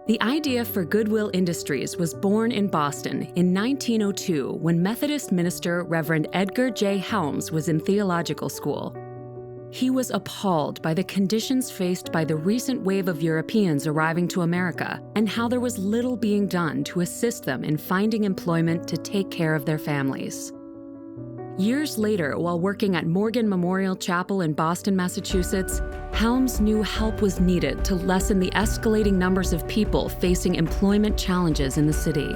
The idea for Goodwill Industries was born in Boston in 1902 when Methodist minister Reverend Edgar J. Helms was in theological school. He was appalled by the conditions faced by the recent wave of Europeans arriving to America and how there was little being done to assist them in finding employment to take care of their families. Years later, while working at Morgan Memorial Chapel in Boston, Massachusetts, Helms knew help was needed to lessen the escalating numbers of people facing employment challenges in the city.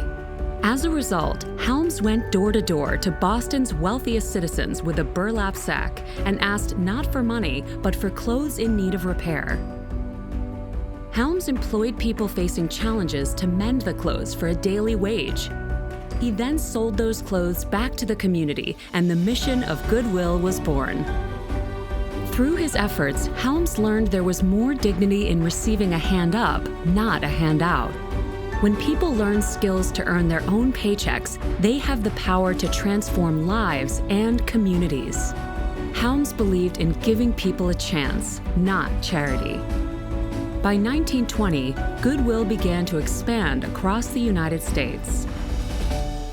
As a result, Helms went door to door to Boston's wealthiest citizens with a burlap sack and asked not for money, but for clothes in need of repair. Helms employed people facing challenges to mend the clothes for a daily wage. He then sold those clothes back to the community, and the mission of Goodwill was born. Through his efforts, Helms learned there was more dignity in receiving a hand up, not a handout. When people learn skills to earn their own paychecks, they have the power to transform lives and communities. Helms believed in giving people a chance, not charity. By 1920, Goodwill began to expand across the United States.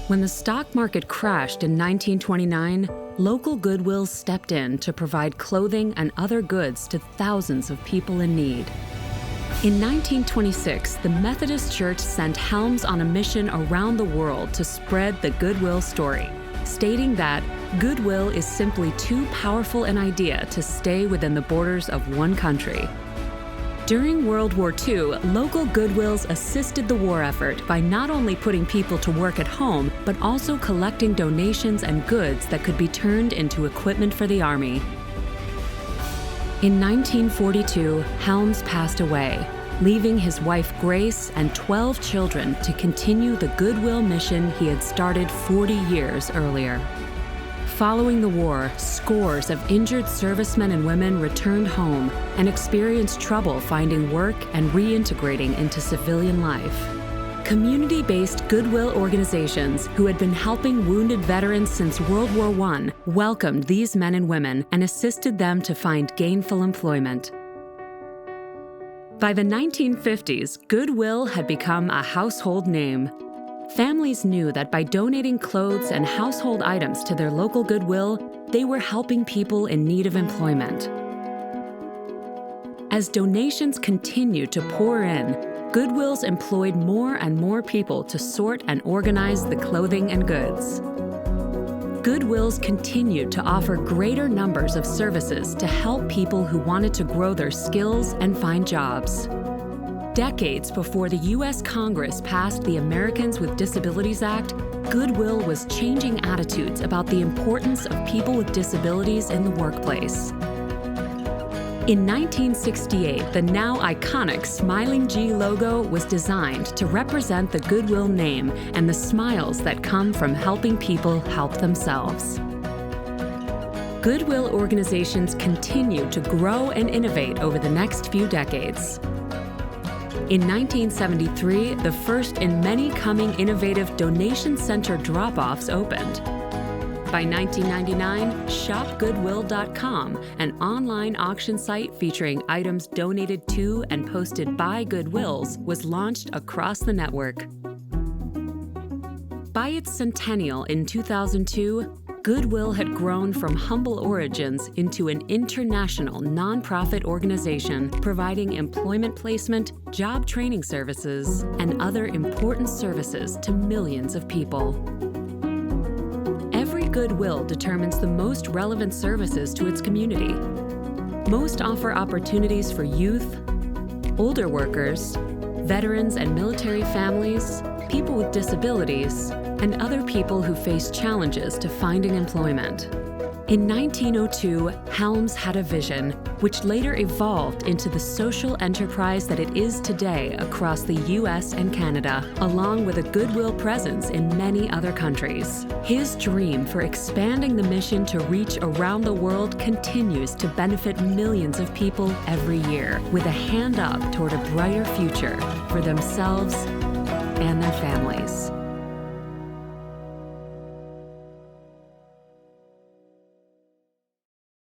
When the stock market crashed in 1929, local Goodwills stepped in to provide clothing and other goods to thousands of people in need. In 1926, the Methodist Church sent Helms on a mission around the world to spread the Goodwill story, stating that Goodwill is simply too powerful an idea to stay within the borders of one country. During World War II, local Goodwills assisted the war effort by not only putting people to work at home, but also collecting donations and goods that could be turned into equipment for the Army. In 1942, Helms passed away, leaving his wife Grace and 12 children to continue the Goodwill mission he had started 40 years earlier. Following the war, scores of injured servicemen and women returned home and experienced trouble finding work and reintegrating into civilian life. Community-based Goodwill organizations who had been helping wounded veterans since World War I welcomed these men and women and assisted them to find gainful employment. By the 1950s, Goodwill had become a household name. Families knew that by donating clothes and household items to their local Goodwill, they were helping people in need of employment. As donations continued to pour in, Goodwills employed more and more people to sort and organize the clothing and goods. Goodwills continued to offer greater numbers of services to help people who wanted to grow their skills and find jobs. Decades before the U.S. Congress passed the Americans with Disabilities Act, Goodwill was changing attitudes about the importance of people with disabilities in the workplace. In 1968, the now iconic Smiling G logo was designed to represent the Goodwill name and the smiles that come from helping people help themselves. Goodwill organizations continued to grow and innovate over the next few decades. In 1973, the first in many coming innovative donation center drop-offs opened. By 1999, ShopGoodwill.com, an online auction site featuring items donated to and posted by Goodwills, was launched across the network. By its centennial in 2002, Goodwill had grown from humble origins into an international nonprofit organization providing employment placement, job training services, and other important services to millions of people. Every Goodwill determines the most relevant services to its community. Most offer opportunities for youth, older workers, veterans and military families, people with disabilities, and other people who face challenges to finding employment. In 1902, Helms had a vision, which later evolved into the social enterprise that it is today across the U.S. and Canada, along with a Goodwill presence in many other countries. His dream for expanding the mission to reach around the world continues to benefit millions of people every year, with a hand up toward a brighter future for themselves and their families.